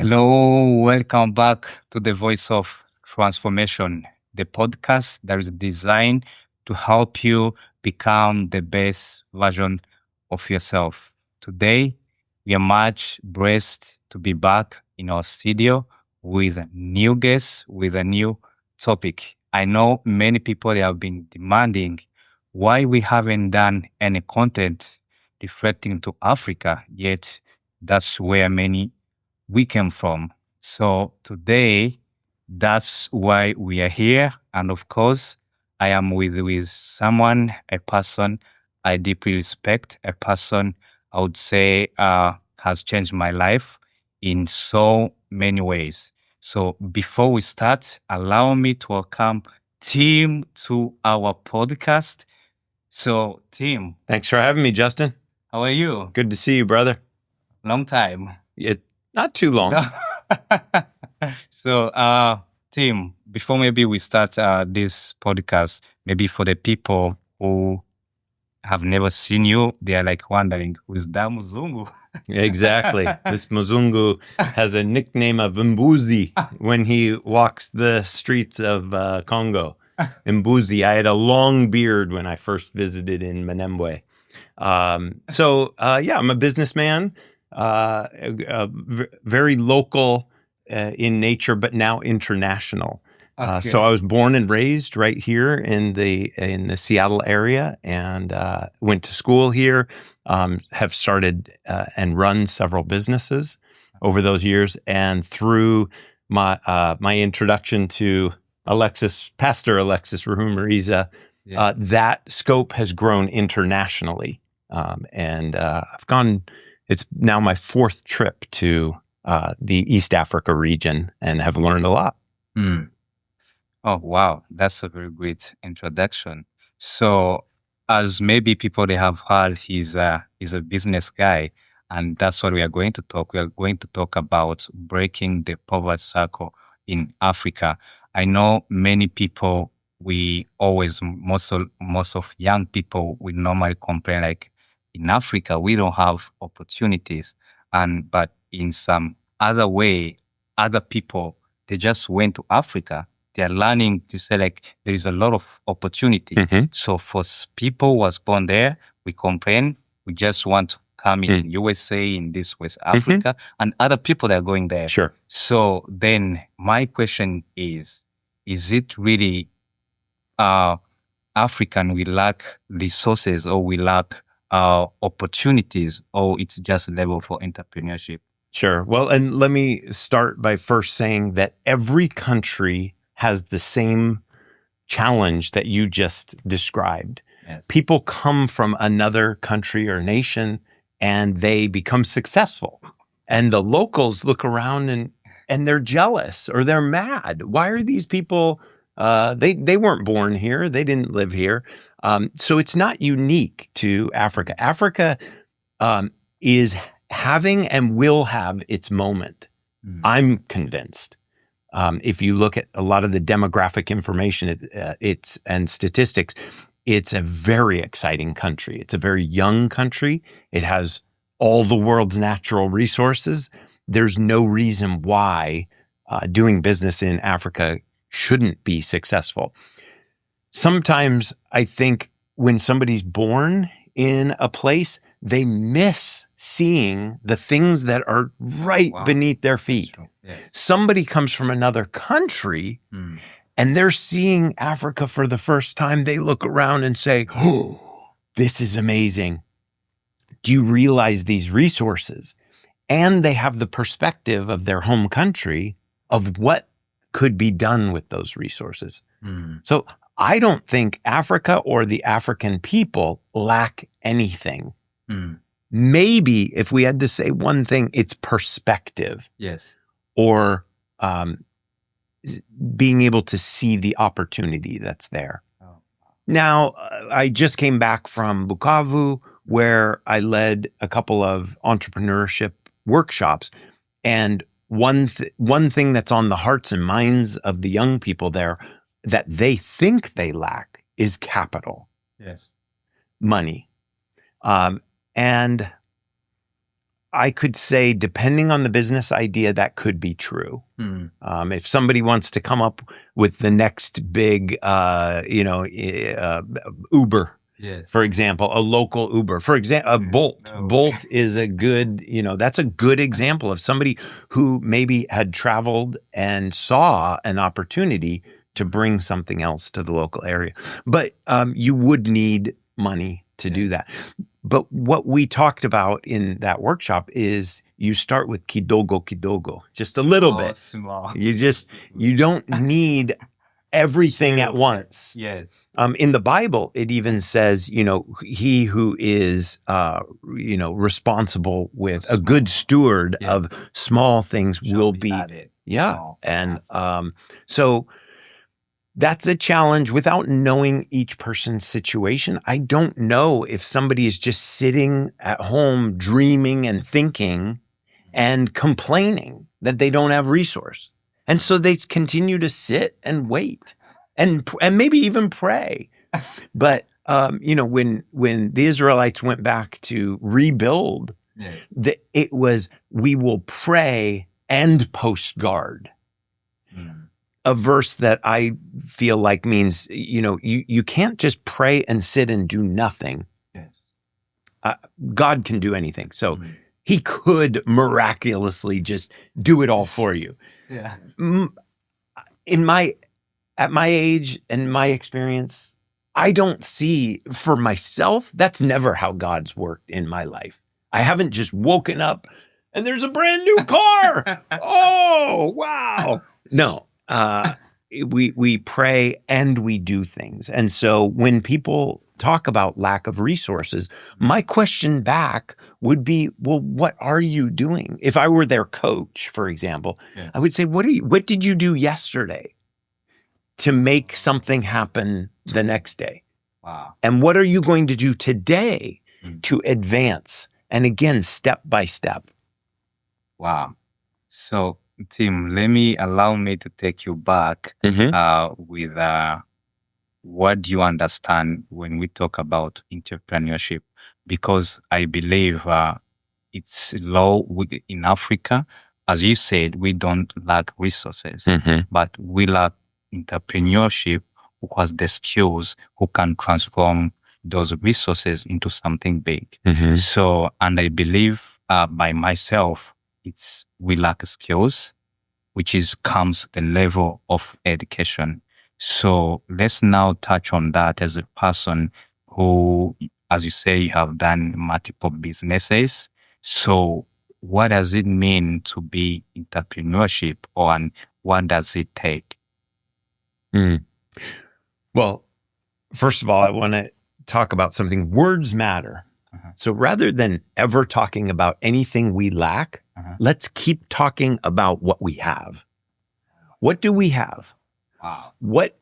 Hello, welcome back to the Voice of Transformation, the podcast that is designed to help you become the best version of yourself. Today, we are much blessed to be back in our studio with new guests, with a new topic. I know many people have been demanding why we haven't done any content reflecting to Africa, yet that's where many we came from. So today, that's why we are here. And of course, I am with someone, a person I deeply respect, a person I would say has changed my life in so many ways. So before we start, allow me to welcome Tim to our podcast. So, Tim, Thanks for having me, Justin. how are you? Good to see you, brother. Long time. Not too long. So, Tim, before maybe we start this podcast, maybe for the people who have never seen you, they are like wondering, who's that Muzungu? Exactly. This Muzungu has a nickname of Mbuzi when he walks the streets of Congo. Mbuzi. I had a long beard when I first visited in Minembwe. I'm a businessman, very local in nature, but now international. So I was born and raised right here in the Seattle area, and went to school here. Have started and run several businesses over those years, and through my introduction to Pastor Alexis Ruhumuriza, that scope has grown internationally, and I've gone. It's now my fourth trip to the East Africa region, and have learned a lot. Oh, wow. That's a very great introduction. So, as maybe people they have heard, he's a business guy, and that's what we are going to talk. We are going to talk about breaking the poverty cycle in Africa. I know many people. We always most of young people we normally complain like in Africa we don't have opportunities, and but in some other way, other people they just went to Africa, they are learning to say like there is a lot of opportunity. So for people who was born there, we complain. We just want to come in USA, in this West Africa, and other people that are going there. Sure. So then my question is it really African we lack resources or we lack opportunities, or it's just level for entrepreneurship? Sure. Well, and let me start by first saying that every country has the same challenge that you just described. Yes. People come from another country or nation and they become successful. And the locals look around and they're jealous or they're mad. Why are these people, they weren't born here. They didn't live here. So it's not unique to Africa. Africa is having and will have its moment. I'm convinced. If you look at a lot of the demographic information, and statistics, it's a very exciting country. It's a very young country. It has all the world's natural resources. There's no reason why doing business in Africa shouldn't be successful. Sometimes I think when somebody's born in a place, they miss seeing the things that are right beneath their feet. Yes. Somebody comes from another country and they're seeing Africa for the first time. They look around and say, "Oh, this is amazing. Do you realize these resources?" And they have the perspective of their home country of what could be done with those resources. So I don't think Africa or the African people lack anything. Maybe if we had to say one thing, it's perspective. Yes. Or being able to see the opportunity that's there. Now, I just came back from Bukavu, where I led a couple of entrepreneurship workshops. And one thing that's on the hearts and minds of the young people there that they think they lack is capital. Yes. Money. And I could say, depending on the business idea, that could be true. If somebody wants to come up with the next big, Uber, Yes. for example, a local Uber, for example, a Bolt. No. Bolt is a good, that's a good example of somebody who maybe had traveled and saw an opportunity to bring something else to the local area. But you would need money to do that. But what we talked about in that workshop is you start with kidogo, just a little bit. Small. You don't need everything at once. Yes. In the Bible, it even says, he who is, responsible with a good steward of small things will be. Yeah. Oh, And so that's a challenge without knowing each person's situation. I don't know if somebody is just sitting at home dreaming and thinking and complaining that they don't have resource. And so they continue to sit and wait and maybe even pray. But, when the Israelites went back to rebuild, it was, we will pray and post guard. A verse that I feel like means, you can't just pray and sit and do nothing. Yes. God can do anything. So he could miraculously just do it all for you. Yeah. At my age and my experience, I don't see for myself, that's never how God's worked in my life. I haven't just woken up and there's a brand new car. Oh, wow. No. We pray and we do things. And so when people talk about lack of resources, my question back would be, well, what are you doing? If I were their coach, for example, I would say, what did you do yesterday to make something happen the next day? Wow. And what are you going to do today to advance? And again, step by step. Wow. So, Tim, allow me to take you back with what do you understand when we talk about entrepreneurship? Because I believe it's low in Africa. As you said, we don't lack resources, but we lack entrepreneurship who has the skills who can transform those resources into something big. So, and I believe by myself, we lack skills, which comes the level of education. So let's now touch on that as a person who, as you say, you have done multiple businesses. So what does it mean to be entrepreneurship, and what does it take? Well, first of all, I want to talk about something. Words matter. So rather than ever talking about anything we lack, let's keep talking about what we have. What do we have? Wow. What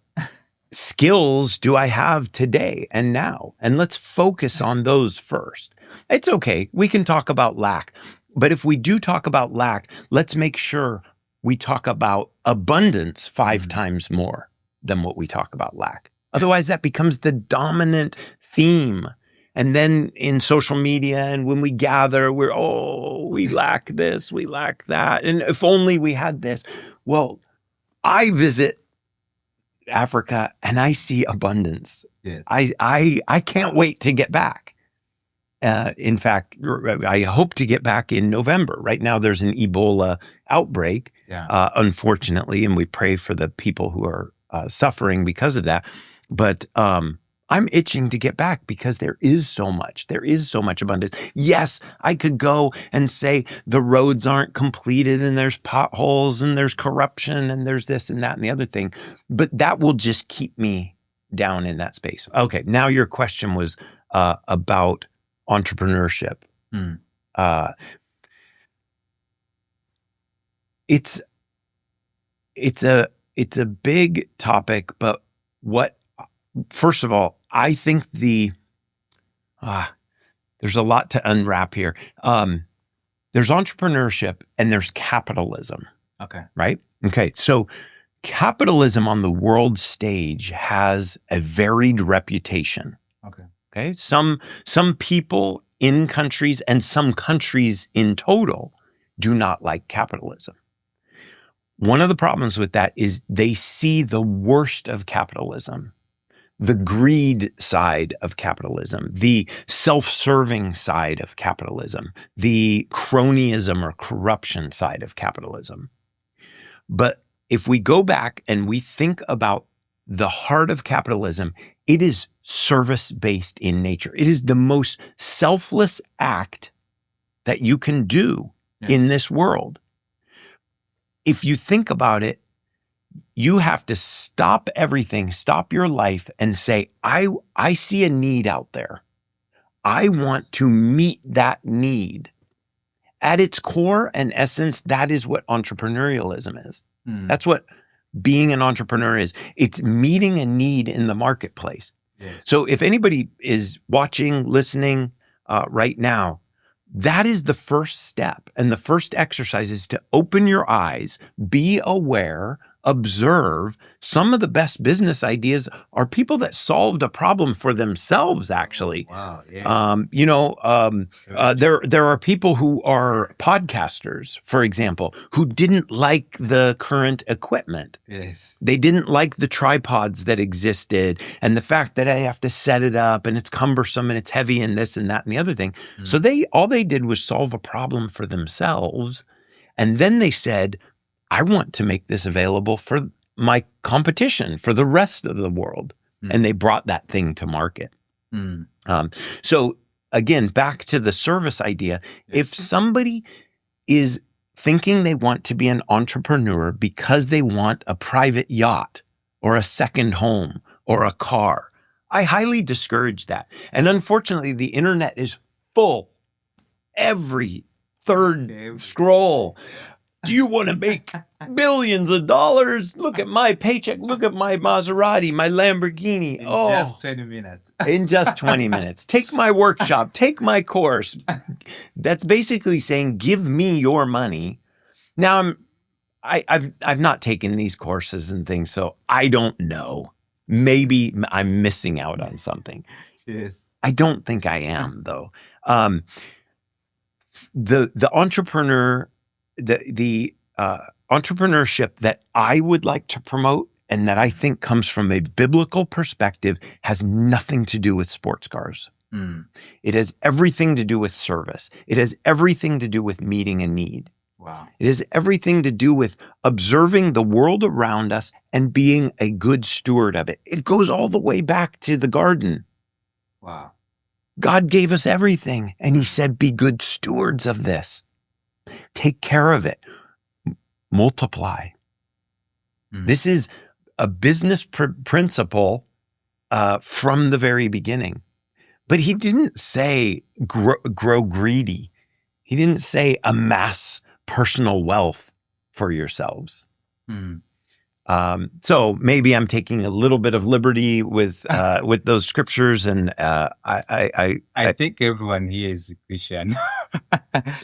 skills do I have today and now? And let's focus on those first. It's okay. We can talk about lack. But if we do talk about lack, let's make sure we talk about abundance 5 times more than what we talk about lack. Otherwise, that becomes the dominant theme. And then in social media and when we gather, we lack this, we lack that. And if only we had this. Well, I visit Africa and I see abundance. Yes. I can't wait to get back. In fact, I hope to get back in November. Right now, there's an Ebola outbreak, unfortunately, and we pray for the people who are suffering because of that. But I'm itching to get back because there is so much. There is so much abundance. Yes, I could go and say the roads aren't completed and there's potholes and there's corruption and there's this and that and the other thing, but that will just keep me down in that space. Okay, now your question was about entrepreneurship. It's a big topic, but first of all, I think there's a lot to unwrap here. There's entrepreneurship and there's capitalism. Okay. Right? Okay. So capitalism on the world stage has a varied reputation. Okay. Okay. Some people in countries and some countries in total do not like capitalism. One of the problems with that is they see the worst of capitalism, the greed side of capitalism, the self-serving side of capitalism, the cronyism or corruption side of capitalism. But if we go back and we think about the heart of capitalism, it is service-based in nature. It is the most selfless act that you can do in this world. If you think about it, you have to stop everything, stop your life and say, I see a need out there. I want to meet that need. At its core and essence, that is what entrepreneurialism is. That's what being an entrepreneur is. It's meeting a need in the marketplace. Yes. So if anybody is watching, listening right now, that is the first step. And the first exercise is to open your eyes, be aware, observe. Some of the best business ideas are people that solved a problem for themselves, actually. Wow. Yeah. There are people who are podcasters, for example, who didn't like the current equipment. Yes. They didn't like the tripods that existed and the fact that I have to set it up and it's cumbersome and it's heavy and this and that and the other thing. So all they did was solve a problem for themselves. And then they said, I want to make this available for my competition, for the rest of the world. And they brought that thing to market. So again, back to the service idea. If somebody is thinking they want to be an entrepreneur because they want a private yacht or a second home or a car, I highly discourage that. And unfortunately, the internet is full. Every third scroll. Do you want to make billions of dollars? Look at my paycheck. Look at my Maserati, my Lamborghini. Just 20 minutes. In just 20 minutes. Take my workshop. Take my course. That's basically saying, give me your money. Now, I've not taken these courses and things, so I don't know. Maybe I'm missing out on something. Yes. I don't think I am, though. The entrepreneur, the entrepreneurship that I would like to promote and that I think comes from a biblical perspective has nothing to do with sports cars. It has everything to do with service. It has everything to do with meeting a need. Wow. It has everything to do with observing the world around us and being a good steward of it. It goes all the way back to the garden. Wow. God gave us everything, and he said, be good stewards of this. Take care of it. Multiply. This is a business principle from the very beginning. But he didn't say grow greedy. He didn't say amass personal wealth for yourselves. So maybe I'm taking a little bit of liberty with those scriptures, and I think everyone here is Christian.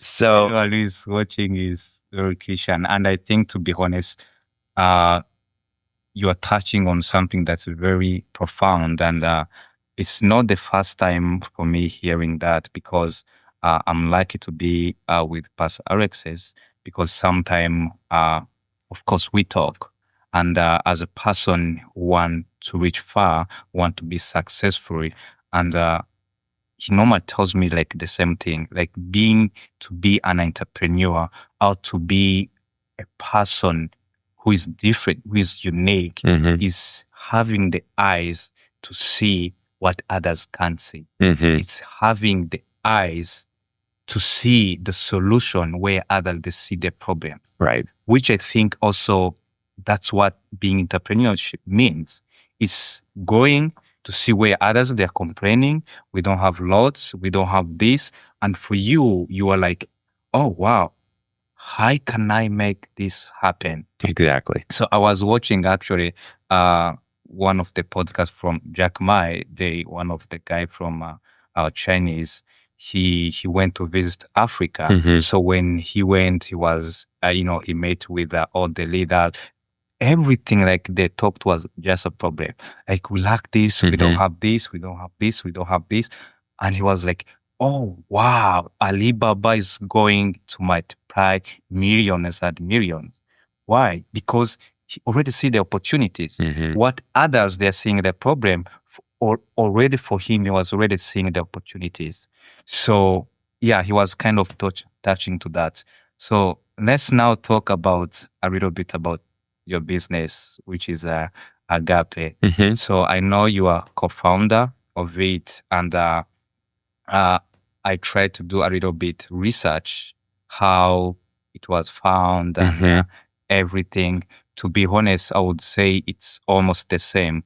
So everyone who is watching is very Christian, and I think, to be honest, you are touching on something that's very profound, and it's not the first time for me hearing that, because I'm lucky to be with Pastor Alexis, because sometimes, of course, we talk. And as a person who want to reach far, want to be successful, and he normally tells me like the same thing, like to be an entrepreneur, or to be a person who is different, who is unique, is having the eyes to see what others can't see. It's having the eyes to see the solution where others they see the problem. right. Which I think also that's what being entrepreneurship means. It's going to see where others they're complaining. We don't have lots. We don't have this. And for you, you are like, oh, wow, how can I make this happen? Exactly. So I was watching actually one of the podcasts from Jack Ma, one of the guy from Chinese. He went to visit Africa. So when he went, he was he met with all the leaders. Everything like they talked was just a problem. Like, we lack this, we don't have this, we don't have this, we don't have this. And he was like, oh, wow, Alibaba is going to multiply millions and millions. Why? Because he already see the opportunities. Mhm. What others, they're seeing the problem, or already for him, he was already seeing the opportunities. So yeah, he was kind of touching to that. So let's now talk about a little bit about your business, which is Agape. Mhm. So I know you are co-founder of it, and I tried to do a little bit research how it was found and everything. To be honest, I would say it's almost the same.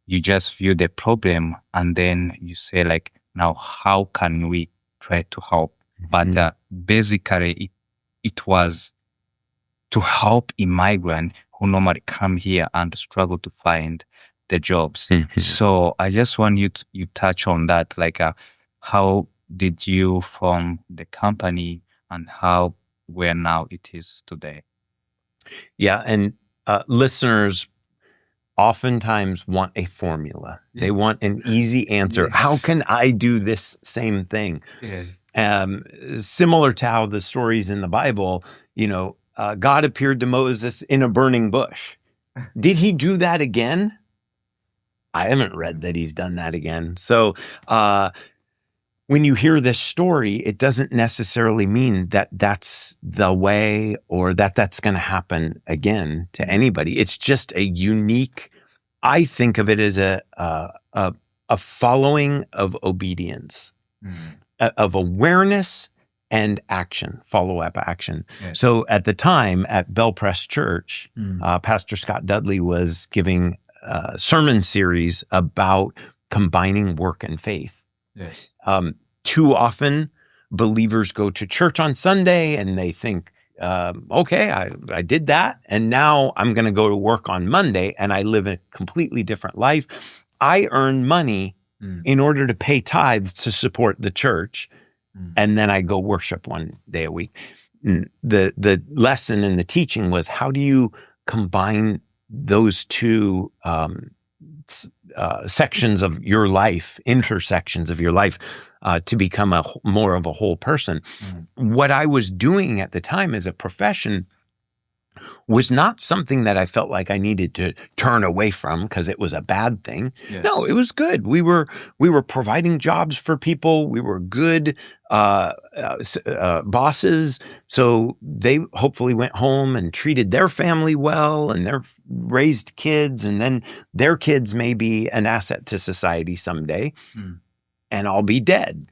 You just view the problem and then you say like, now how can we try to help? But basically, it was to help immigrants who normally come here and struggle to find the jobs. Mhm. So I just want you touch on that, like how did you form the company and how where now it is today? Yeah, and listeners oftentimes want a formula. They want an easy answer. Yes. How can I do this same thing? Similar to how the stories in the Bible, God appeared to Moses in a burning bush. Did he do that again? I haven't read that he's done that again. So when you hear this story, it doesn't necessarily mean that that's the way or that that's going to happen again to anybody. It's just a unique, I think of it as a following of obedience, of awareness and action, follow-up action. Yes. So at the time at Bell Press Church, Pastor Scott Dudley was giving a sermon series about combining work and faith. Yes. Too often, believers go to church on Sunday and they think, okay, I did that, and now I'm going to go to work on Monday and I live a completely different life. I earn money in order to pay tithes to support the church, and then I go worship one day a week. The lesson in the teaching was, how do you combine those two sections of your life, intersections of your life, to become more of a whole person? What I was doing at the time as a profession was not something that I felt like I needed to turn away from because it was a bad thing. Yes. No, it was good. We were providing jobs for people. We were good bosses. So they hopefully went home and treated their family well, and they're raised kids, and then their kids may be an asset to society someday, and I'll be dead.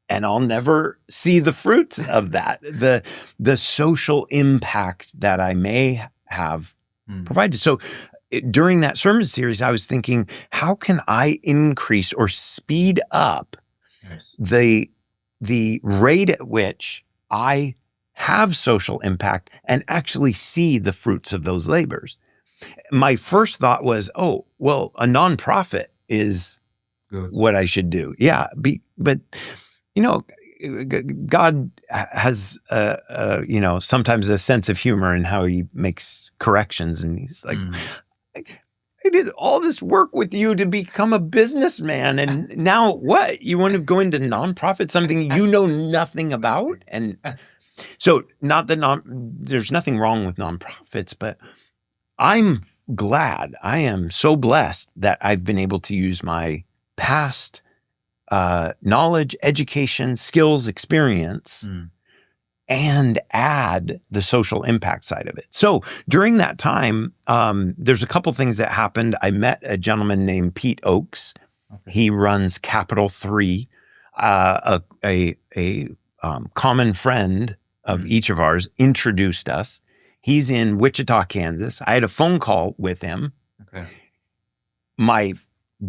And I'll never see the fruits of that, the social impact that I may have provided. So during that sermon series, I was thinking, how can I increase or speed up the rate at which I have social impact and actually see the fruits of those labors? My first thought was, oh, well, a nonprofit is Good. What I should do. Yeah, but God has, sometimes a sense of humor in how he makes corrections. And he's like, I did all this work with you to become a businessman. And now what? You want to go into nonprofit, something you know nothing about? And so there's nothing wrong with nonprofits, but I'm glad, I am so blessed that I've been able to use my past knowledge, education, skills, experience, and add the social impact side of it. So during that time, there's a couple things that happened. I met a gentleman named Pete Oakes. Okay. He runs Capital 3, a common friend of each of ours introduced us. He's in Wichita, Kansas. I had a phone call with him. Okay. My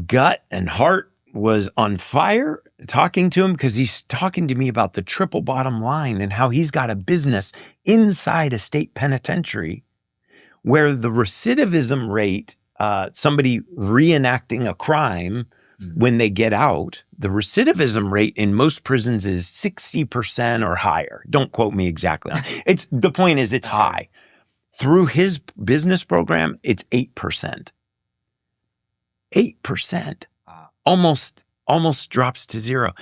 gut and heart was on fire talking to him because he's talking to me about the triple bottom line and how he's got a business inside a state penitentiary where the recidivism rate, somebody reenacting a crime when they get out, the recidivism rate in most prisons is 60% or higher. Don't quote me exactly. The point is it's high. Through his business program, it's 8%. 8%. Almost drops to zero.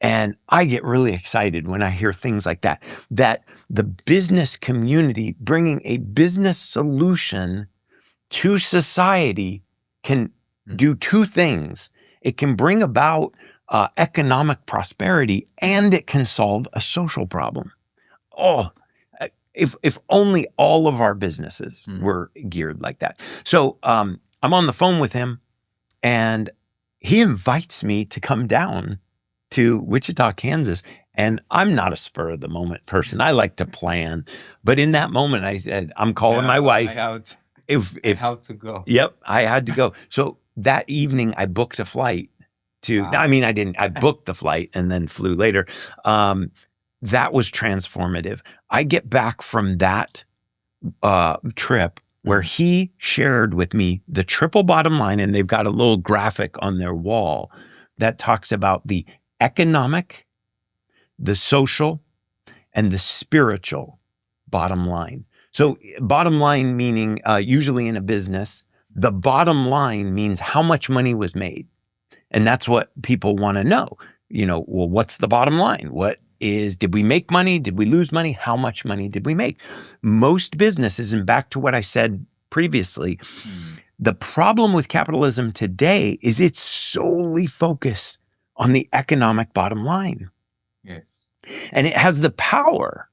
And I get really excited when I hear things like that, that the business community bringing a business solution to society can do two things. It can bring about economic prosperity, and it can solve a social problem. Oh, if only all of our businesses were geared like that. So I'm on the phone with him, and he invites me to come down to Wichita, Kansas. And I'm not a spur of the moment person. I like to plan. But in that moment, I said, I'm calling my wife. I have to go. Yep, I had to go. So that evening, I booked a flight to, I mean, I didn't, I booked the flight and then flew later. That was transformative. I get back from that trip where he shared with me the triple bottom line, and they've got a little graphic on their wall that talks about the economic, the social, and the spiritual bottom line. So bottom line meaning usually in a business, the bottom line means how much money was made. And that's what people want to know. Well, what's the bottom line? Did we make money? Did we lose money? How much money did we make? Most businesses, and back to what I said previously, the problem with capitalism today is it's solely focused on the economic bottom line. Yes. And it has the power,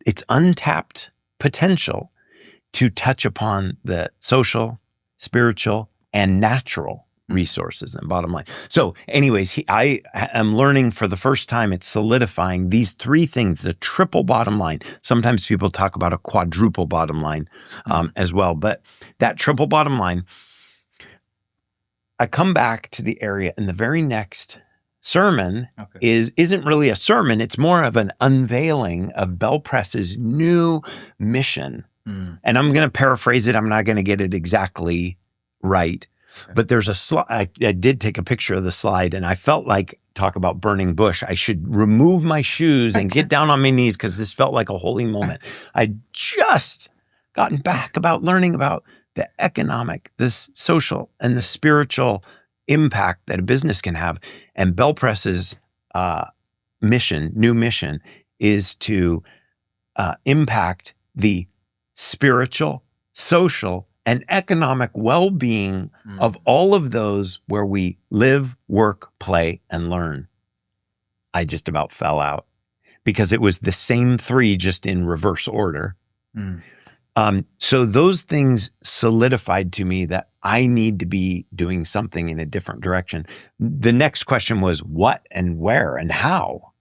its untapped potential to touch upon the social, spiritual, and natural resources and bottom line. So anyways, I am learning for the first time, it's solidifying these three things, the triple bottom line. Sometimes people talk about a quadruple bottom line as well, but that triple bottom line, I come back to the area, and the very next sermon isn't really a sermon. It's more of an unveiling of Bel Press's new mission. And I'm going to paraphrase it. I'm not going to get it exactly right. But there's a slide. I did take a picture of the slide, and I felt like, talk about burning bush, I should remove my shoes and get down on my knees because this felt like a holy moment. I'd just gotten back about learning about the economic, the social, and the spiritual impact that a business can have. And Bel Press's new mission, is to impact the spiritual, social, and economic well-being of all of those where we live, work, play, and learn. I just about fell out because it was the same three, just in reverse order. So those things solidified to me that I need to be doing something in a different direction. The next question was what and where and how.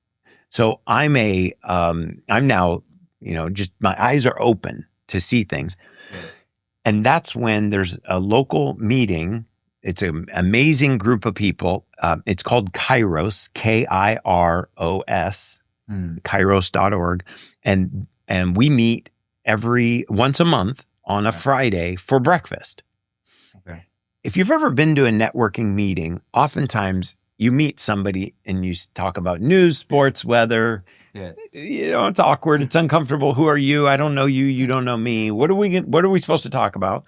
So I'm now, just my eyes are open to see things. And that's when there's a local meeting. It's an amazing group of people. It's called Kairos, K-I-R-O-S, kairos.org. And we meet once a month on a Friday for breakfast. Okay. If you've ever been to a networking meeting, oftentimes you meet somebody and you talk about news, sports, weather. Yes. It's awkward. It's uncomfortable. Who are you? I don't know you. You don't know me. What are we supposed to talk about?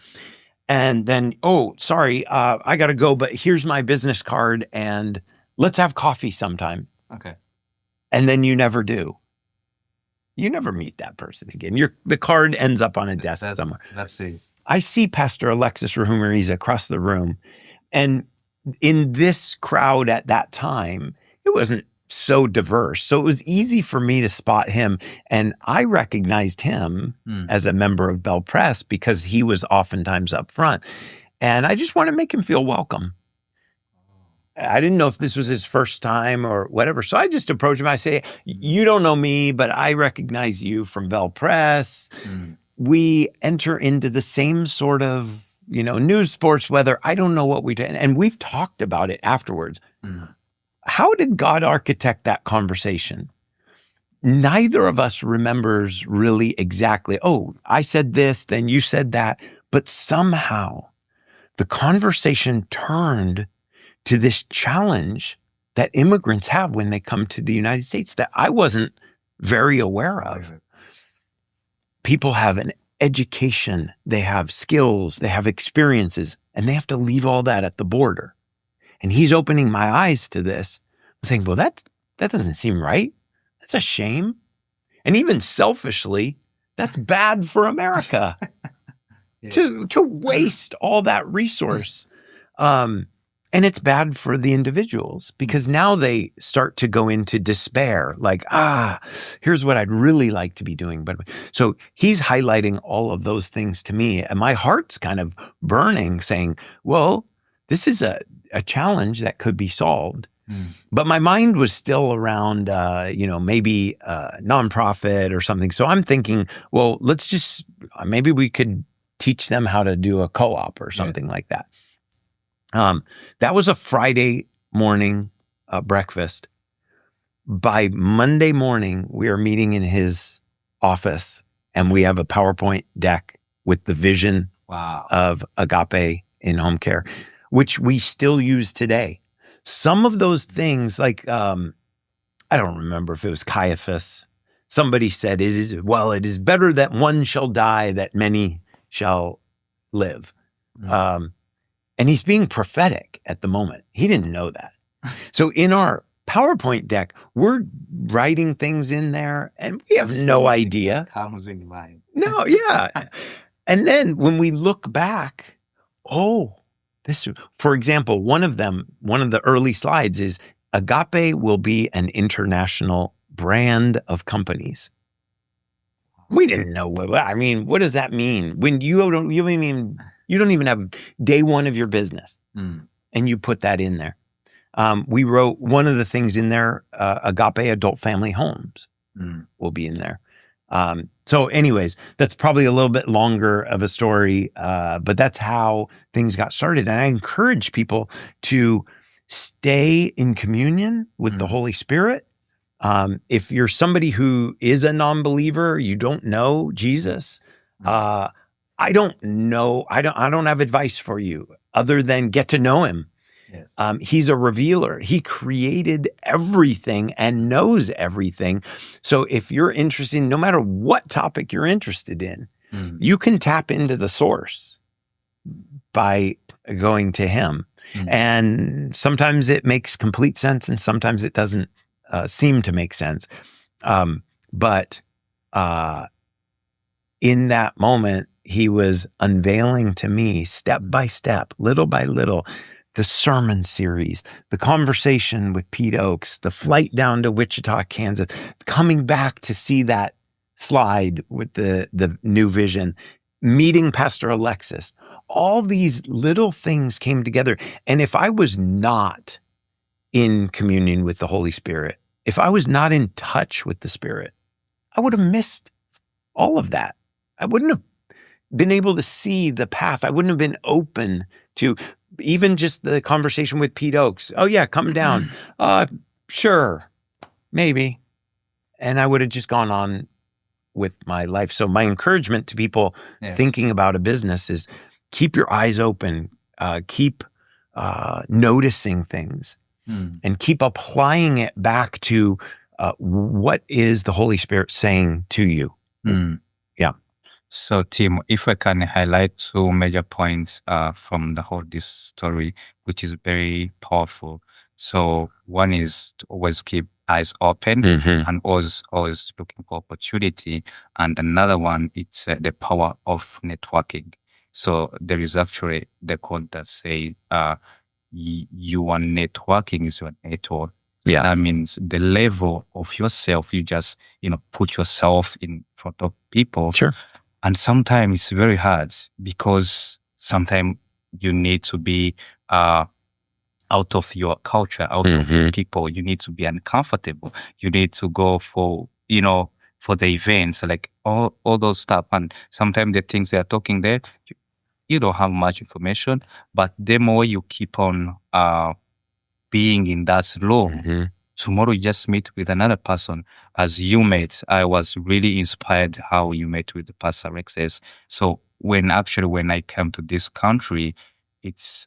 And then, sorry, I got to go, but here's my business card and let's have coffee sometime. Okay. And then you never do. You never meet that person again. The card ends up on a desk somewhere. That's it. I see Pastor Alexis Rahumariza across the room. And in this crowd at that time, it wasn't so diverse. So it was easy for me to spot him. And I recognized him as a member of Bel Press because he was oftentimes up front. And I just wanted to make him feel welcome. I didn't know if this was his first time or whatever. So I just approached him. I say, you don't know me, but I recognize you from Bel Press. We enter into the same sort of, news, sports, weather. I don't know what we do. And we've talked about it afterwards. How did God architect that conversation? Neither of us remembers really exactly, I said this, then you said that. But somehow the conversation turned to this challenge that immigrants have when they come to the United States that I wasn't very aware of. People have an education, they have skills, they have experiences, and they have to leave all that at the border. And he's opening my eyes to this, saying, well, that doesn't seem right. That's a shame. And even selfishly, that's bad for America to waste all that resource. And it's bad for the individuals because now they start to go into despair. Like, here's what I'd really like to be doing. But so he's highlighting all of those things to me. And my heart's kind of burning saying, well, this is a challenge that could be solved. But my mind was still around, maybe a nonprofit or something. So I'm thinking, well, maybe we could teach them how to do a co-op or something like that. That was a Friday morning breakfast. By Monday morning, we are meeting in his office and we have a PowerPoint deck with the vision of Agape in home care, which we still use today. Some of those things, like, I don't remember if it was Caiaphas. Somebody said, it is better that one shall die, that many shall live. And he's being prophetic at the moment. He didn't know that. So in our PowerPoint deck, we're writing things in there and we have no idea. Comes in mind. No, yeah. And then when we look back, for example, one of the early slides is Agape will be an international brand of companies. We didn't know what does that mean? When you don't even have day one of your business and you put that in there. We wrote one of the things in there, Agape Adult Family Homes will be in there. So anyways, that's probably a little bit longer of a story, but that's how things got started. And I encourage people to stay in communion with the Holy Spirit. If you're somebody who is a non-believer, you don't know Jesus, I don't know. I don't have advice for you other than get to know him. Yes. He's a revealer. He created everything and knows everything. So if you're interested, no matter what topic you're interested in, you can tap into the source by going to him. And sometimes it makes complete sense and sometimes it doesn't seem to make sense. But in that moment, he was unveiling to me step by step, little by little, the sermon series, the conversation with Pete Oakes, the flight down to Wichita, Kansas, coming back to see that slide with the new vision, meeting Pastor Alexis. All these little things came together. And if I was not in communion with the Holy Spirit, if I was not in touch with the Spirit, I would have missed all of that. I wouldn't have been able to see the path. I wouldn't have been open to even just the conversation with Pete Oakes. Oh yeah, come down. Sure, maybe. And I would have just gone on with my life. So my encouragement to people thinking about a business is keep your eyes open, keep noticing things and keep applying it back to what is the Holy Spirit saying to you. Yeah. So, Tim, if I can highlight two major points from this story, which is very powerful. So, one is to always keep eyes open and always looking for opportunity. And another one, it's the power of networking. So, there is actually the quote that says, you are networking is your network. Yeah. That means the level of yourself, you just, put yourself in front of people. Sure. And sometimes it's very hard because sometimes you need to be out of your culture, out of your people. You need to be uncomfortable. You need to go for the events, like all those stuff. And sometimes the things they are talking there, you don't have much information, but the more you keep on being in that room, tomorrow you just meet with another person. As you met, I was really inspired how you met with Pastor Alexis. So when I came to this country,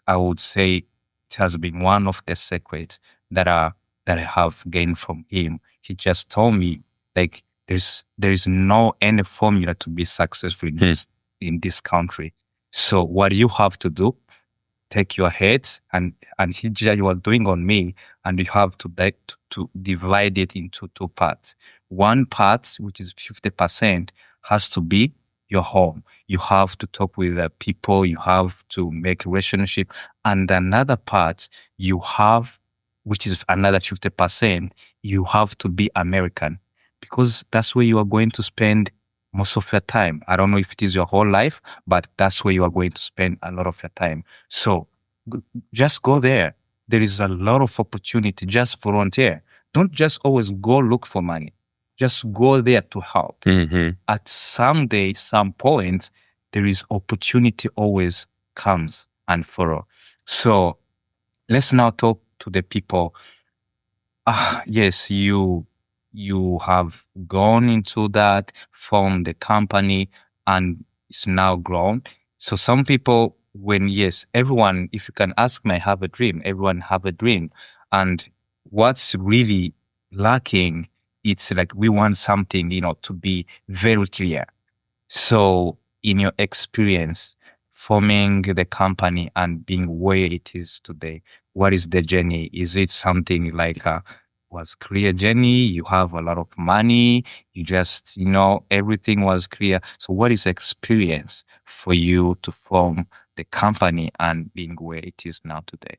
I would say it has been one of the secrets that I have gained from him. He just told me, like, there is no any formula to be successful in this country. So what you have to do, take your head and hijab you are doing on me, and you have to divide it into two parts. One part, which is 50%, has to be your home. You have to talk with the people. You have to make relationship. And another part you have, which is another 50%, you have to be American, because that's where you are going to spend most of your time. I don't know if it is your whole life, but that's where you are going to spend a lot of your time. So just go there. There is a lot of opportunity. Just volunteer. Don't just always go look for money. Just go there to help. At some day, some point, there is opportunity always comes and follow. So let's now talk to the people. Yes, you have gone into that, formed the company, and it's now grown. So some people, everyone, if you can ask me, have a dream. Everyone have a dream. And what's really lacking, it's like we want something, to be very clear. So in your experience, forming the company and being where it is today, what is the journey? Is it something like was clear journey? You have a lot of money. You just, everything was clear. So what is experience for you to form the company and being where it is now today?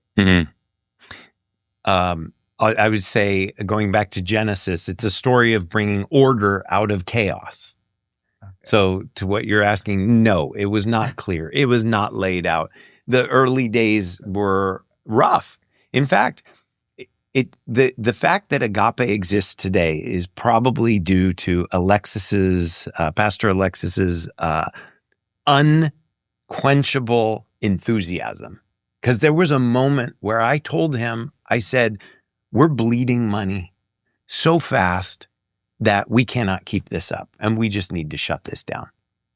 I would say, going back to Genesis, it's a story of bringing order out of chaos. Okay. So to what you're asking, no, it was not clear. It was not laid out. The early days were rough. In fact, the fact that Agape exists today is probably due to Pastor Alexis's unquenchable enthusiasm. Because there was a moment where I told him, I said, we're bleeding money so fast that we cannot keep this up, and we just need to shut this down.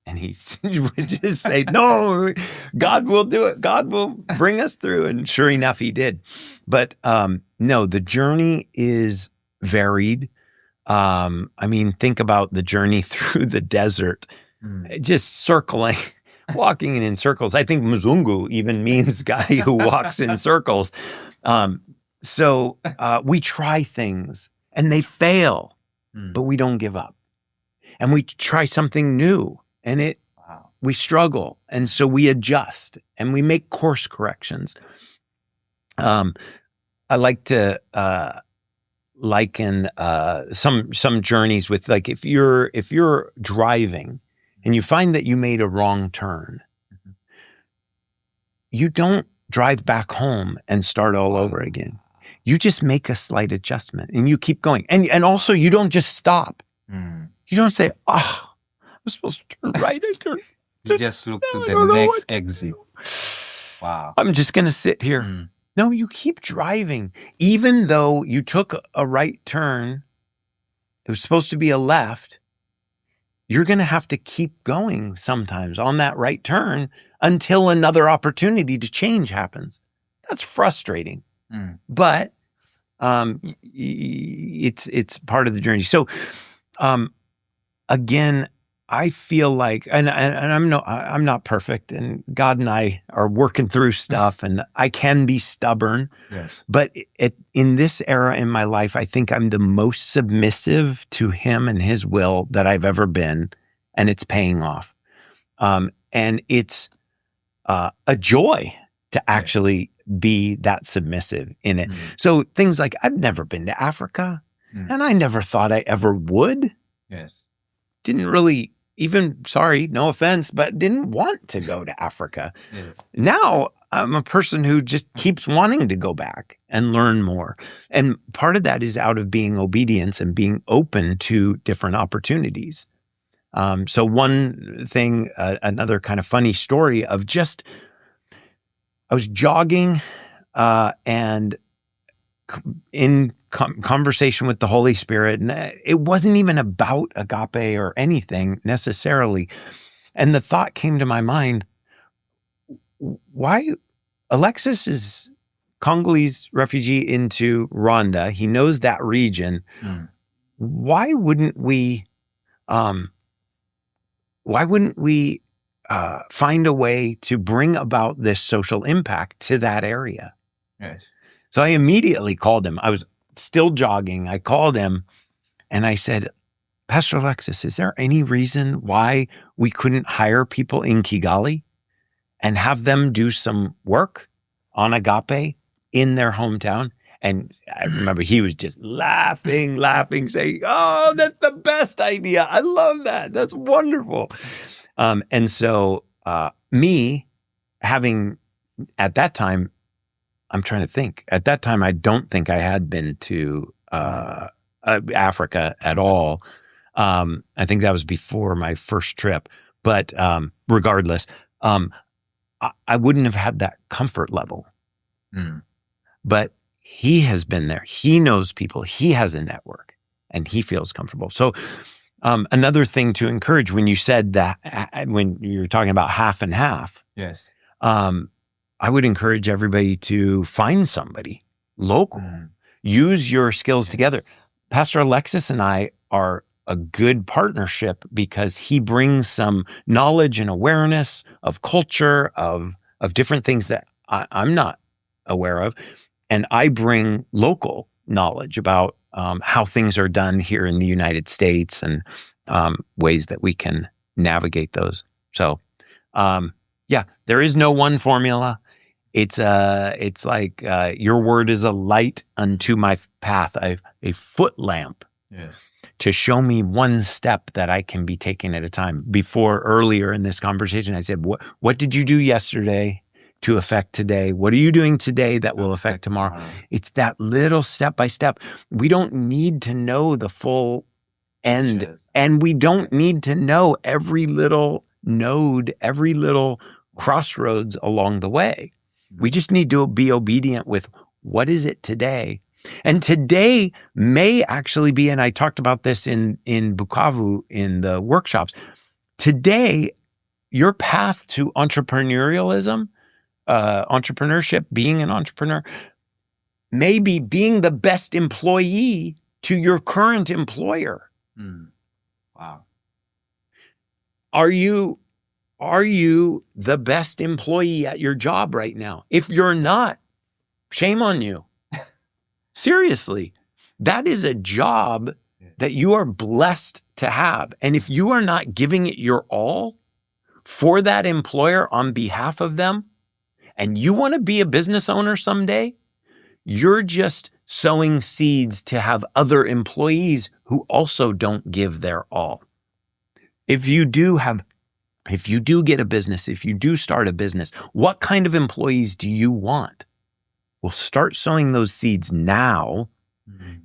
And he would just say, no, God will do it. God will bring us through. And sure enough, he did. But no, the journey is varied. Think about the journey through the desert, just circling, walking in circles. I think Mzungu even means guy who walks in circles. So we try things and they fail, but we don't give up. And we try something new and we struggle. And so we adjust and we make course corrections. I like to liken some journeys with, like, if you're driving and you find that you made a wrong turn, you don't drive back home and start all over again. You just make a slight adjustment and you keep going. And also you don't just stop. You don't say, I'm supposed to turn right. I turn. You just look to the next exit. Wow. I'm just going to sit here. No, you keep driving. Even though you took a right turn, it was supposed to be a left, you're going to have to keep going sometimes on that right turn until another opportunity to change happens. That's frustrating. But it's part of the journey. So again, I feel like, and I'm not perfect, and God and I are working through stuff, and I can be stubborn. Yes. But in this era in my life, I think I'm the most submissive to Him and His will that I've ever been, and it's paying off. And it's a joy to actually be that submissive in it. So things like, I've never been to Africa, and I never thought I ever would. Yes. Didn't really no offense, but didn't want to go to Africa. Yes. Now I'm a person who just keeps wanting to go back and learn more. And part of that is out of being obedience and being open to different opportunities. So one thing, another kind of funny story of just, I was jogging and in conversation with the Holy Spirit, and it wasn't even about Agape or anything necessarily. And the thought came to my mind, why Alexis is Congolese refugee into Rwanda. He knows that region. Why wouldn't we find a way to bring about this social impact to that area. Yes. So I immediately called him. I was still jogging. I called him and I said, Pastor Alexis, is there any reason why we couldn't hire people in Kigali and have them do some work on Agape in their hometown? And I remember he was just laughing, saying, oh, that's the best idea. I love that. That's wonderful. And so me having at that time, I'm trying to think. At that time, I don't think I had been to Africa at all. I think that was before my first trip. But regardless, I wouldn't have had that comfort level. Mm. But he has been there. He knows people. He has a network, and he feels comfortable. So another thing to encourage when you said that, when you were talking about half and half, Yes. I would encourage everybody to find somebody local. Use your skills together. Pastor Alexis and I are a good partnership because he brings some knowledge and awareness of culture, of different things that I'm not aware of. And I bring local knowledge about how things are done here in the United States and ways that we can navigate those. So, yeah, there is no one formula. It's like your word is a light unto my path, a foot lamp. Yes. To show me one step that I can be taking at a time. Before, earlier in this conversation, I said, what did you do yesterday to affect today? What are you doing today that will affect tomorrow? It's that little step by step. We don't need to know the full end, Yes. and we don't need to know every little node, every little crossroads along the way. We just need to be obedient with what is it today? And today may actually be, and I talked about this in Bukavu in the workshops, today, your path to entrepreneurialism, entrepreneurship, being an entrepreneur, may be being the best employee to your current employer. Wow. Are you the best employee at your job right now? If you're not, shame on you. Seriously, that is a job that you are blessed to have. And if you are not giving it your all for that employer on behalf of them, and you want to be a business owner someday, you're just sowing seeds to have other employees who also don't give their all. If you do get a business, if you do start a business, what kind of employees do you want? Well, start sowing those seeds now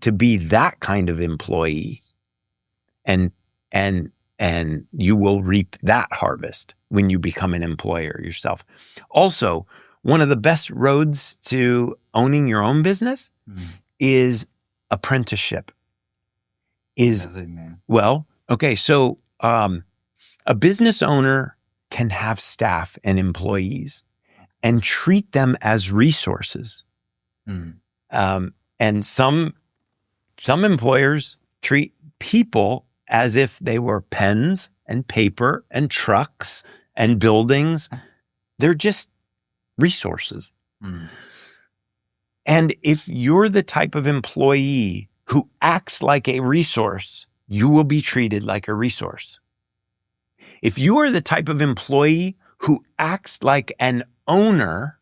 to be that kind of employee, and you will reap that harvest when you become an employer yourself. Also, one of the best roads to owning your own business is apprenticeship. Well, okay, so a business owner can have staff and employees and treat them as resources. And some employers treat people as if they were pens and paper and trucks and buildings. They're just resources. And if you're the type of employee who acts like a resource, you will be treated like a resource. If you are the type of employee who acts like an owner,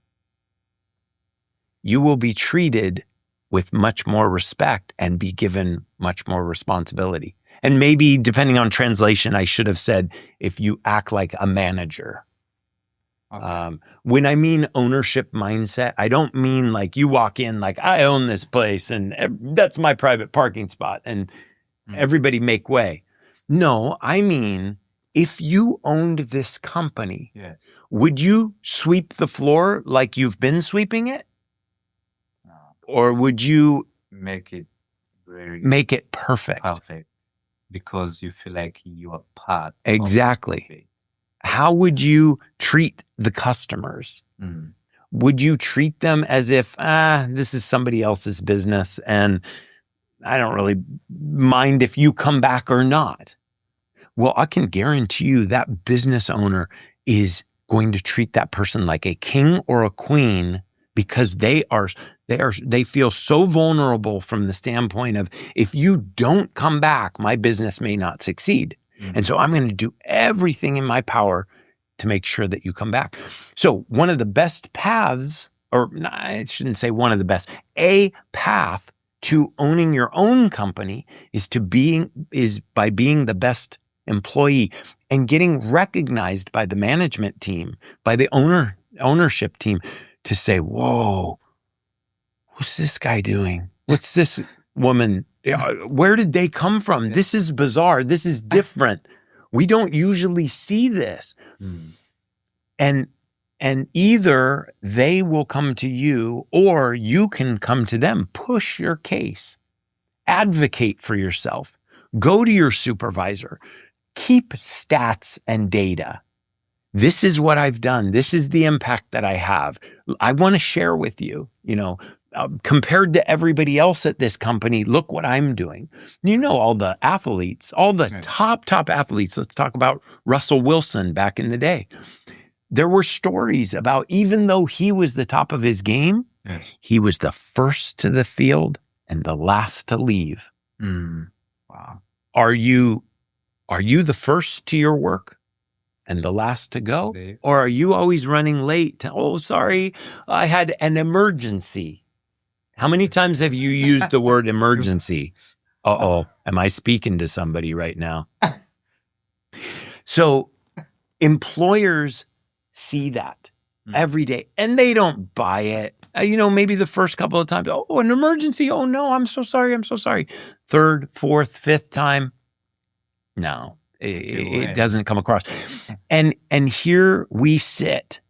you will be treated with much more respect and be given much more responsibility. And maybe, depending on translation, I should have said, if you act like a manager. Okay. When I mean ownership mindset, I don't mean like you walk in like, I own this place and that's my private parking spot and everybody make way. No, I mean, if you owned this company, would you sweep the floor like you've been sweeping it? No. Or would you make it perfect? Perfect. Because you feel like you are part. Exactly. Of it. How would you treat the customers? Would you treat them as if, this is somebody else's business and I don't really mind if you come back or not? Well, I can guarantee you that business owner is going to treat that person like a king or a queen because they feel so vulnerable from the standpoint of, if you don't come back, my business may not succeed. And so I'm going to do everything in my power to make sure that you come back. So one of the best paths, or I shouldn't say one of the best, a path to owning your own company is by being the best employee and getting recognized by the management team, by the ownership team, to say, whoa, what's this guy doing? What's this woman? Where did they come from? This is bizarre. This is different. We don't usually see this. And either they will come to you or you can come to them. Push your case. Advocate for yourself. Go to your supervisor. Keep stats and data. This is what I've done. This is the impact that I have. I want to share with you, compared to everybody else at this company, look what I'm doing. All the athletes, all the top athletes. Let's talk about Russell Wilson back in the day. There were stories about, even though he was the top of his game, he was the first to the field and the last to leave. Wow. Are you the first to your work and the last to go? Or are you always running late? Oh, sorry, I had an emergency. How many times have you used the word emergency? Uh-oh, am I speaking to somebody right now? So employers see that every day and they don't buy it. Maybe the first couple of times, oh, an emergency. Oh no, I'm so sorry. Third, fourth, fifth time. No, it doesn't come across. And here we sit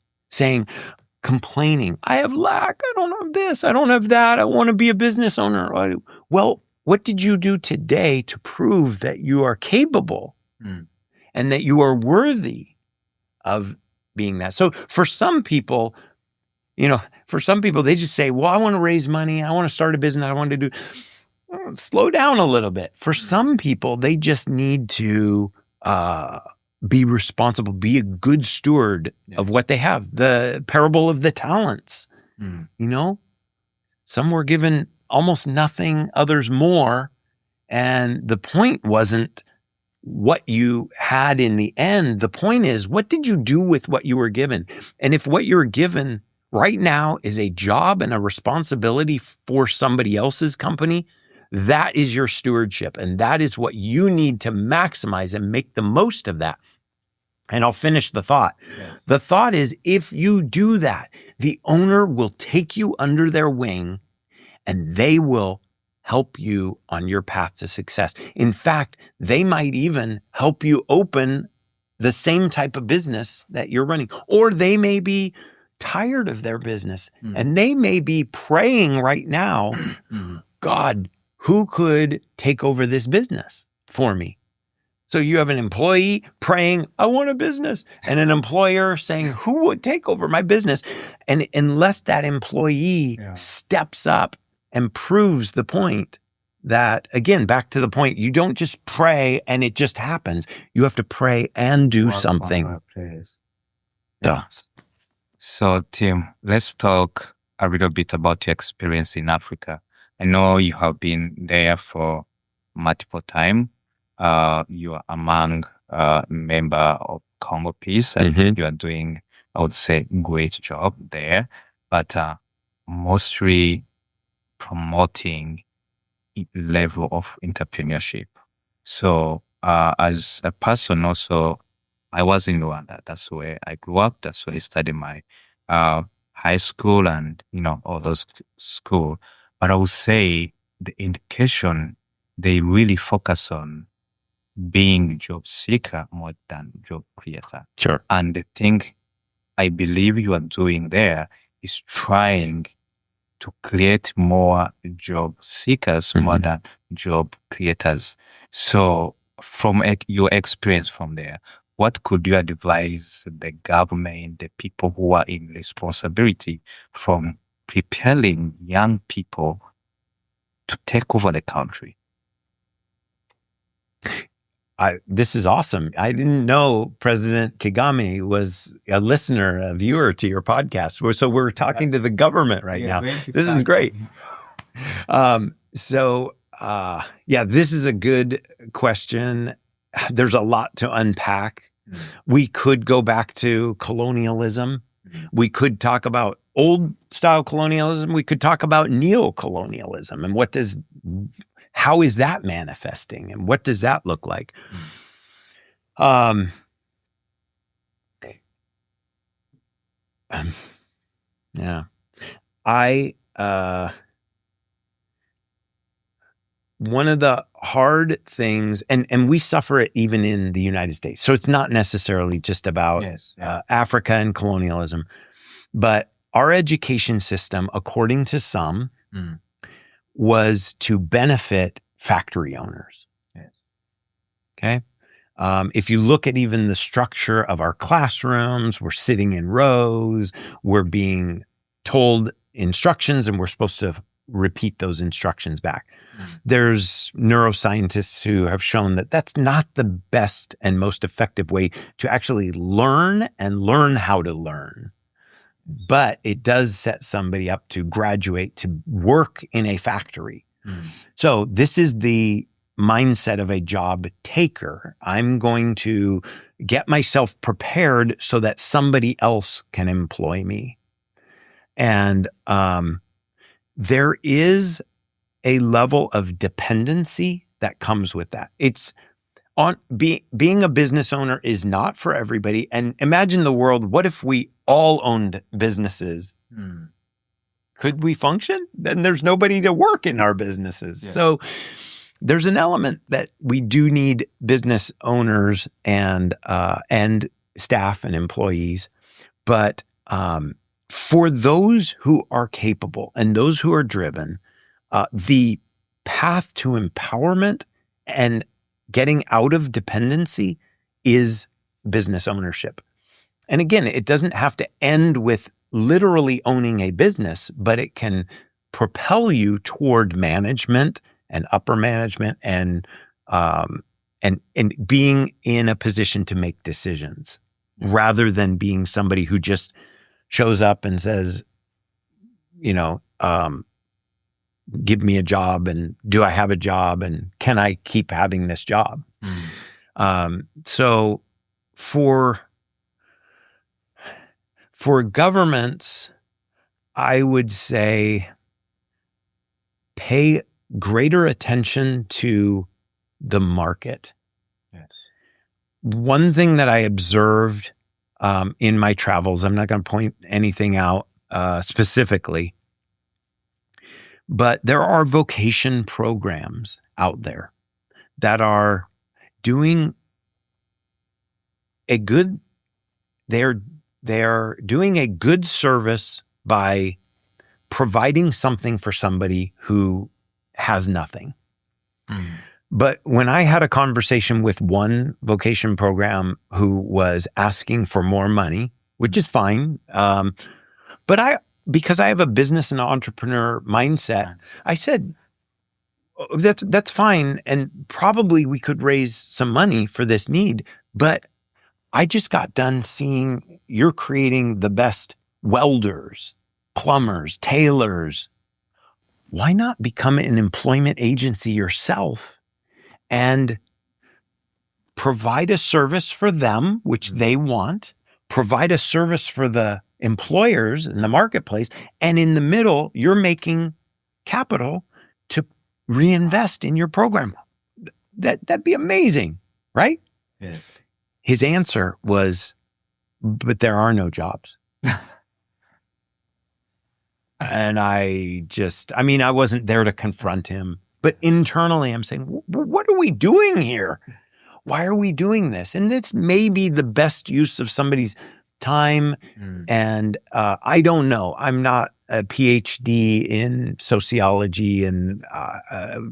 complaining, I have lack, I don't have this, I don't have that, I want to be a business owner. Well, what did you do today to prove that you are capable and that you are worthy of being that? So for some people, they just say, well, I want to raise money, I want to start a business, I want to do. Slow down a little bit. For some people, they just need to be responsible, be a good steward of what they have. The parable of the talents, some were given almost nothing, others more. And the point wasn't what you had in the end. The point is, what did you do with what you were given? And if what you're given right now is a job and a responsibility for somebody else's company, that is your stewardship. And that is what you need to maximize and make the most of that. And I'll finish the thought. Yes. The thought is, if you do that, the owner will take you under their wing and they will help you on your path to success. In fact, they might even help you open the same type of business that you're running, or they may be tired of their business and they may be praying right now, God, who could take over this business for me? So you have an employee praying, I want a business, and an employer saying, who would take over my business? And unless that employee steps up and proves the point that, again, back to the point, you don't just pray and it just happens. You have to pray and do something. So, Tim, let's talk a little bit about your experience in Africa. I know you have been there for multiple times. You are among member of Congo Peace, and you are doing, I would say, great job there. But mostly promoting level of entrepreneurship. So, as a person, also, I was in Rwanda. That's where I grew up. That's where I studied my high school and all those school. But I would say the education, they really focus on being job seeker more than job creator. Sure. And the thing I believe you are doing there is trying to create more job seekers more than job creators. So from your experience from there, what could you advise the government, the people who are in responsibility, from preparing young people to take over the country? this is awesome. I didn't know President Kagame was a listener, a viewer to your podcast. So we're talking to the government right now. This is great. This is a good question. There's a lot to unpack. We could go back to colonialism. We could talk about old style colonialism. We could talk about neo-colonialism and how is that manifesting and what does that look like? One of the hard things, and we suffer it even in the United States. So it's not necessarily just about Africa and colonialism, but our education system, according to some, was to benefit factory owners. Yes. Okay. If you look at even the structure of our classrooms, we're sitting in rows, we're being told instructions, and we're supposed to repeat those instructions back. There's neuroscientists who have shown that that's not the best and most effective way to actually learn and learn how to learn. But it does set somebody up to graduate to work in a factory. So this is the mindset of a job taker. I'm going to get myself prepared so that somebody else can employ me. And there is a level of dependency that comes with that. It's being a business owner is not for everybody. And imagine the world. What if we all owned businesses? Could we function? Then there's nobody to work in our businesses. Yeah. So there's an element that we do need business owners and staff and employees. But for those who are capable and those who are driven, the path to empowerment and getting out of dependency is business ownership. And again, it doesn't have to end with literally owning a business, but it can propel you toward management and upper management and being in a position to make decisions rather than being somebody who just shows up and says, give me a job, and do I have a job, and can I keep having this job? So for governments, I would say pay greater attention to the market. Yes. One thing that I observed in my travels, I'm not going to point anything out specifically, but there are vocation programs out there that are doing they're doing a good service by providing something for somebody who has nothing. But when I had a conversation with one vocation program who was asking for more money, which is fine, but because I have a business and entrepreneur mindset, I said, that's fine. And probably we could raise some money for this need. But I just got done seeing you're creating the best welders, plumbers, tailors. Why not become an employment agency yourself and provide a service for them, which they want, provide a service for the employers in the marketplace, and in the middle, you're making capital to reinvest in your program. That'd be amazing, right? Yes. His answer was, but there are no jobs. And I wasn't there to confront him, but internally I'm saying, what are we doing here? Why are we doing this? And this may be the best use of somebody's time. And I don't know. I'm not a PhD in sociology and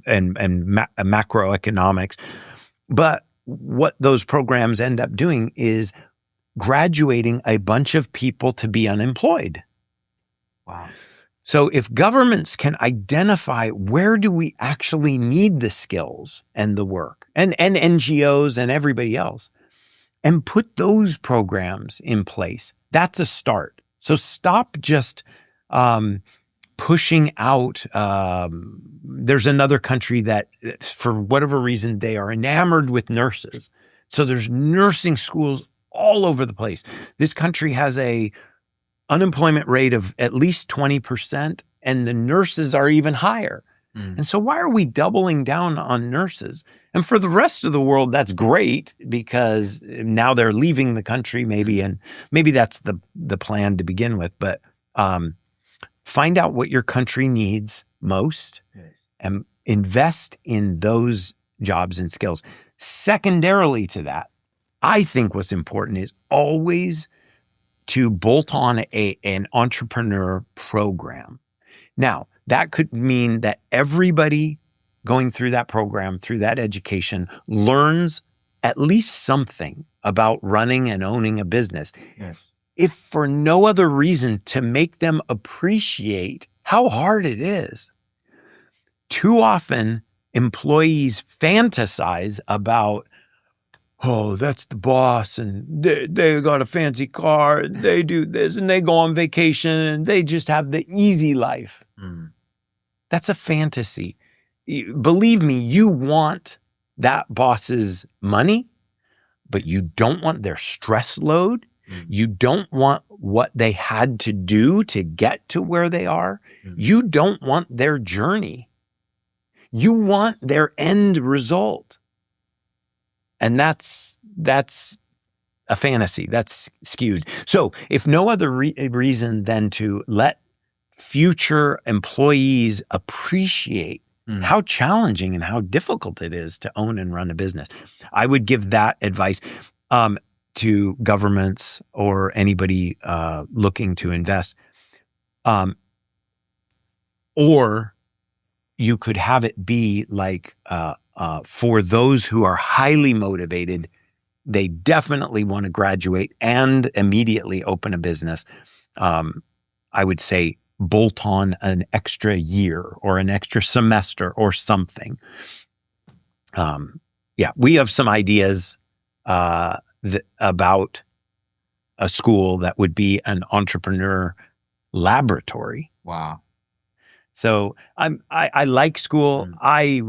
macroeconomics, but what those programs end up doing is graduating a bunch of people to be unemployed. Wow. So if governments can identify where do we actually need the skills and the work, and NGOs and everybody else, and put those programs in place, that's a start. So stop just pushing out. There's another country that, for whatever reason, they are enamored with nurses. So there's nursing schools all over the place. This country has a unemployment rate of at least 20%, and the nurses are even higher. And so why are we doubling down on nurses? And for the rest of the world, that's great, because now they're leaving the country maybe, and maybe that's the plan to begin with. But find out what your country needs most and invest in those jobs and skills. Secondarily to that, I think what's important is always to bolt on an entrepreneur program. Now, that could mean that everybody going through that program, through that education, learns at least something about running and owning a business. Yes. If for no other reason, to make them appreciate how hard it is. Too often, employees fantasize about, oh, that's the boss, and they got a fancy car, and they do this, and they go on vacation, and they just have the easy life. That's a fantasy. Believe me, you want that boss's money, but you don't want their stress load. You don't want what they had to do to get to where they are. You don't want their journey. You want their end result. And that's a fantasy. That's skewed. So if no other reason than to let future employees appreciate how challenging and how difficult it is to own and run a business, I would give that advice to governments or anybody looking to invest. Or you could have it be like, for those who are highly motivated, they definitely want to graduate and immediately open a business. I would say bolt on an extra year or an extra semester or something. We have some ideas about a school that would be an entrepreneur laboratory. Wow. So I like school. I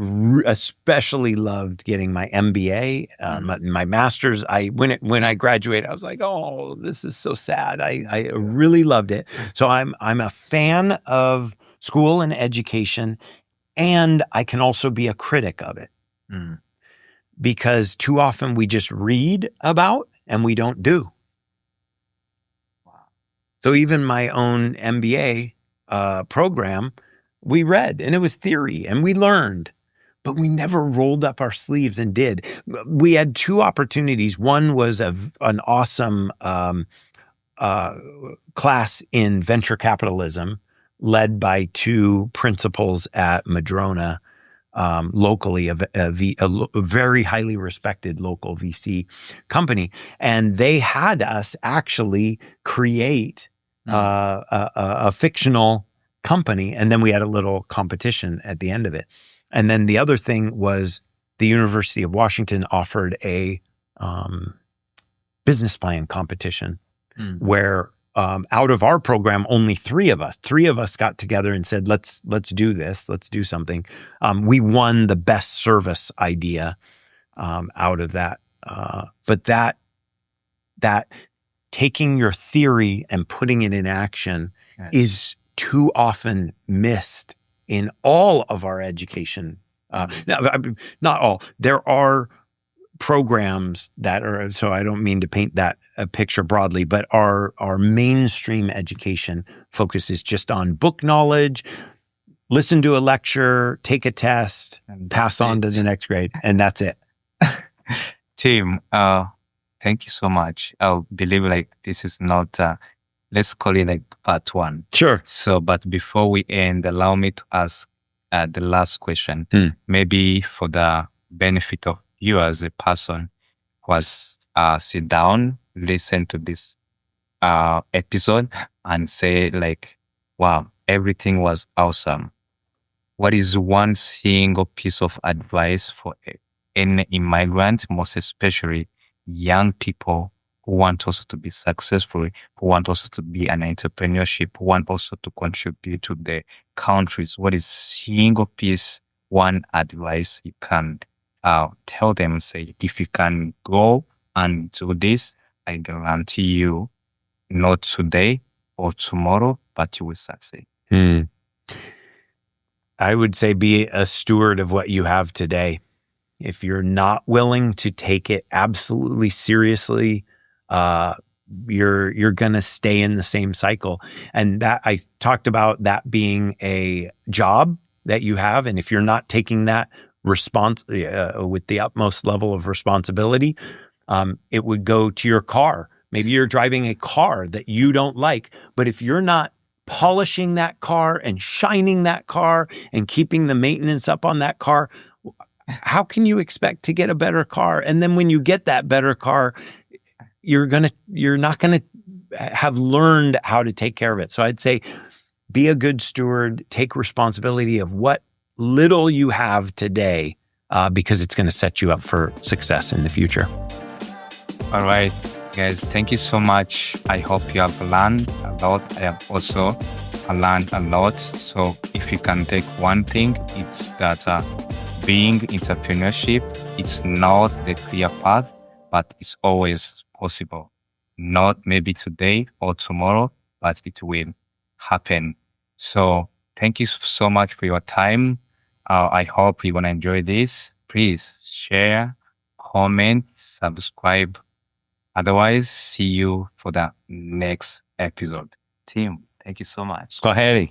especially loved getting my MBA, my master's. When I graduated, I was like, oh, this is so sad. I really loved it. So I'm a fan of school and education, and I can also be a critic of it, because too often we just read about and we don't do. Wow. So even my own MBA program, we read, and it was theory, and we learned, but we never rolled up our sleeves and did. We had two opportunities. One was an awesome class in venture capitalism led by two principals at Madrona, locally, a very highly respected local VC company. And they had us actually create a fictional company, and then we had a little competition at the end of it. And then the other thing was the University of Washington offered a business plan competition where out of our program, only three of us got together and said, let's do this, let's do something. We won the best service idea out of that. But that taking your theory and putting it in action is too often missed in all of our education. Not all. There are programs that are, so I don't mean to paint that a picture broadly, but our mainstream education focuses just on book knowledge, listen to a lecture, take a test, and pass on to the next grade, and that's it. Tim, thank you so much. I believe this is not, let's call it part one. Sure. So, but before we end, allow me to ask the last question, maybe for the benefit of you as a person who has sit down, listen to this episode and say wow, everything was awesome. What is one single piece of advice for any immigrant, most especially young people who want also to be successful, who want also to be an entrepreneurship, who want also to contribute to the countries? What is single piece, one advice you can tell them? Say, if you can go and do this, I guarantee you, not today or tomorrow, but you will succeed. I would say be a steward of what you have today. If you're not willing to take it absolutely seriously, you're going to stay in the same cycle. And that I talked about that being a job that you have. And if you're not taking that response with the utmost level of responsibility, it would go to your car. Maybe you're driving a car that you don't like, but if you're not polishing that car and shining that car and keeping the maintenance up on that car, how can you expect to get a better car? And then when you get that better car, you're not gonna have learned how to take care of it. So I'd say be a good steward, take responsibility of what little you have today, because it's going to set you up for success in the future. All right, guys, thank you so much. I hope you have learned a lot. I have also learned a lot. So if you can take one thing, it's that being entrepreneurship, it's not the clear path, but it's always possible. Not maybe today or tomorrow, but it will happen. So thank you so much for your time. I hope you're going to enjoy this. Please share, comment, subscribe. Otherwise, see you for the next episode. Tim, thank you so much. Go ahead.